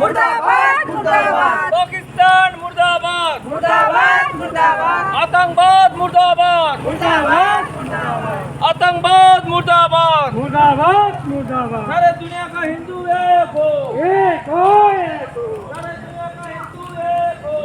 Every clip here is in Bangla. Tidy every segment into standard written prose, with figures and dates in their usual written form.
मुर्दाबाद मुर्दाबाद पाकिस्तान मुर्दाबाद मुर्दाबाद मुर्दाबाद आतंकवाद मुर्दाबाद मुर्दाबाद आतंकवाद मुर्दाबाद मुर्दाबाद मुर्दाबाद सारे दुनिया का हिंदू एक हो एक हो एक हो सारे दुनिया का हिंदू एक हो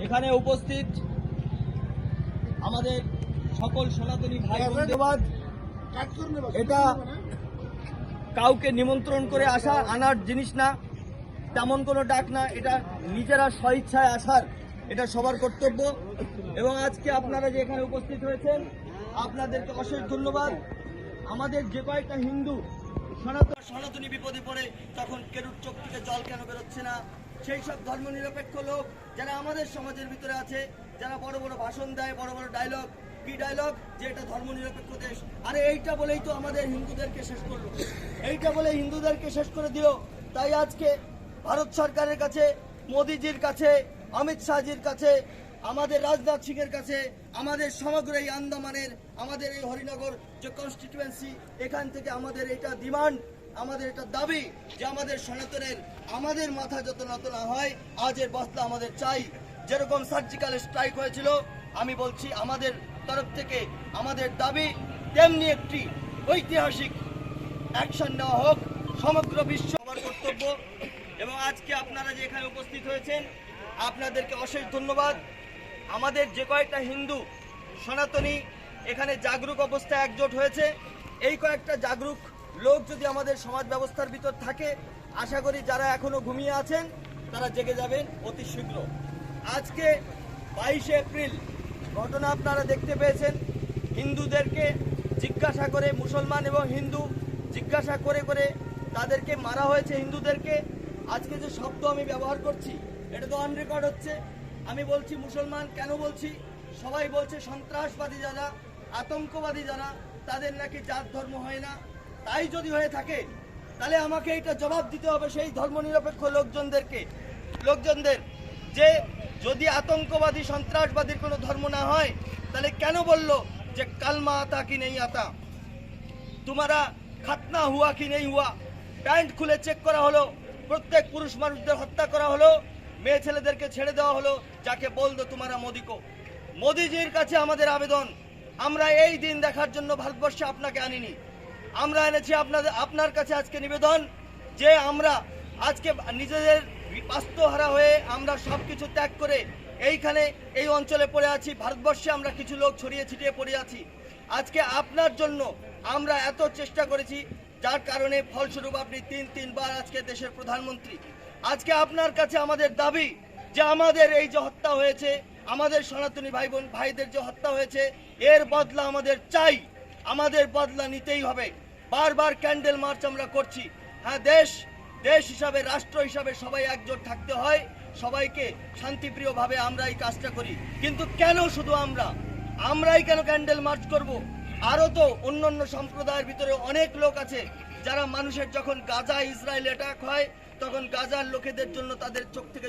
এখানে উপস্থিত আমাদের সকল সনাতনী ভাই বোনদের এটা কাউকে নিমন্ত্রণ করে আনার জিনিস না, তেমন কোনো ডাক না, এটা নিজেরা স্বইচ্ছায় আসার এটা সবার কর্তব্য। এবং আজকে আপনারা যে এখানে উপস্থিত হয়েছেন আপনাদেরকে অশেষ ধন্যবাদ। আমাদের যে কয়েকটা হিন্দু সনাতনী বিপদে পড়ে তখন কেরুর চোখ থেকে জল কেন বেরোচ্ছে না, সেই সব ধর্মনিরপেক্ষ লোক যারা আমাদের সমাজের ভিতরে আছে, যারা বড় বড় ভাষণ দেয়, বড় বড় ডায়লগ, কি ডায়লগ যে এটা ধর্মনিরপেক্ষ দেশ, আরে এইটা বলেই তো আমাদের হিন্দুদেরকে শেষ করলো, এইটা বলে হিন্দুদেরকে শেষ করে দিল। তাই আজকে ভারত সরকারের কাছে, মোদিজির কাছে, অমিত শাহজির কাছে, আমাদের রাজনাথ সিং এর কাছে, আমাদের সমগ্র এই আন্দামানের, আমাদের এই হরিনগর যে কনস্টিটিউয়েন্সি, এখান থেকে আমাদের এটা ডিমান্ড, আমাদের এটা দাবি যে আমাদের সনাতনের আমাদের মাথা যত নত না হয় আজের বদলা আমাদের চাই। যেরকম সার্জিক্যাল স্ট্রাইক হয়েছিল, আমি বলছি আমাদের তরফ থেকে আমাদের দাবি তেমনি একটি ঐতিহাসিক অ্যাকশন নেওয়া হোক, সমগ্র বিশ্ব সবার কর্তব্য। এবং আজকে আপনারা যে এখানে উপস্থিত হয়েছেন আপনাদেরকে অশেষ ধন্যবাদ। আমাদের যে কয়েকটা হিন্দু সনাতনী এখানে জাগরুক অবস্থায় একজোট হয়েছে, এই কয়েকটা জাগরুক লোক যদি আমাদের সমাজ ব্যবস্থার ভিতর থাকে, আশা করি যারা এখনো ঘুমিয়ে আছেন তারা জেগে যাবেন অতি শীঘ্র। আজকে 22শে এপ্রিল ঘটনা আপনারা দেখতে পেয়েছেন, হিন্দুদেরকে জিজ্ঞাসা করে, মুসলমান এবং হিন্দু জিজ্ঞাসা করে করে তাদেরকে মারা হয়েছে হিন্দুদেরকে। আজকে যে শব্দ আমি ব্যবহার করছি এটা তো অন রেকর্ড হচ্ছে। আমি বলছি মুসলমান, কেন বলছি? সবাই বলছে সন্ত্রাসবাদী যারা, আতঙ্কবাদী যারা, তাদের নাকি জাত ধর্ম হয় না। তাই যদি হয়ে থাকে তাহলে আমাকে এটা জবাব দিতে হবে সেই ধর্মনিরপেক্ষ লোকজনদের যে যদি আতঙ্কবাদী সন্ত্রাসবাদীর কোনো ধর্ম না হয় তাহলে কেন বলল যে কালমা আতা কি নেই আতা, তোমারা খাতনা হুয়া কি নেই হুয়া। প্যান্ট খুলে চেক করা হলো, প্রত্যেক পুরুষ মানুষদের হত্যা করা হলো, মেয়ে ছেলেদেরকে ছেড়ে দেওয়া হলো, যাকে বলতো তোমারা মোদিকো। মোদিজির কাছে আমাদের আবেদন, আমরা এই দিন দেখার জন্য ভারতবর্ষে আপনাকে আনিনি, আমরা এনেছি আপনার কাছে আজকে নিবেদন যে আমরা আজকে নিজেদের বাস্তুহারা হয়ে আমরা সবকিছু ত্যাগ করে এইখানে এই অঞ্চলে পড়ে আছি। ভারতবর্ষে আমরা কিছু লোক ছড়িয়ে ছিটিয়ে পড়ে আছি। আজকে আপনার জন্য আমরা এত চেষ্টা করেছি, যার কারণে ফলস্বরূপ আপনি তিনবার আজকে দেশের প্রধানমন্ত্রী। আজকে আপনার কাছে আমাদের দাবি যে আমাদের এই যে হত্যা হয়েছে, আমাদের সনাতনী ভাই বোন ভাইদের যে হত্যা হয়েছে, এর বদলা আমাদের চাই, আমাদের বদলা নিতেই হবে। বারবার ক্যান্ডেল মার্চ আমরা করছি। হ্যাঁ, দেশ হিসাবে, রাষ্ট্র হিসাবে সবাই একজোট থাকতে হয়, সবাইকে শান্তিপ্রিয়ভাবে আমরা এই কাজটা করি। কিন্তু কেন শুধু আমরাই কেন ক্যান্ডেল মার্চ করব? আরো তো অন্যান্য সম্প্রদায়ের ভিতরে অনেক লোক আছে যারা মানুষের যখন গাজা ইসরায়েল অ্যাটাক হয় তখন গাজার লোকেদের জন্য তাদের চোখ থেকে